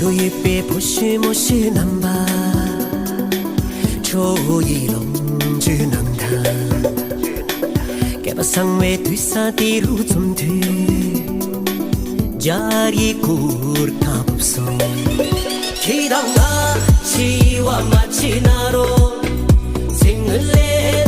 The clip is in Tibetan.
夜别不是莫是难吧，秋意浓只能谈。개바상 외 뒤사디로 좀 돼. 자리 굴까 없어. 기당가 지와 마치 나로 생을 내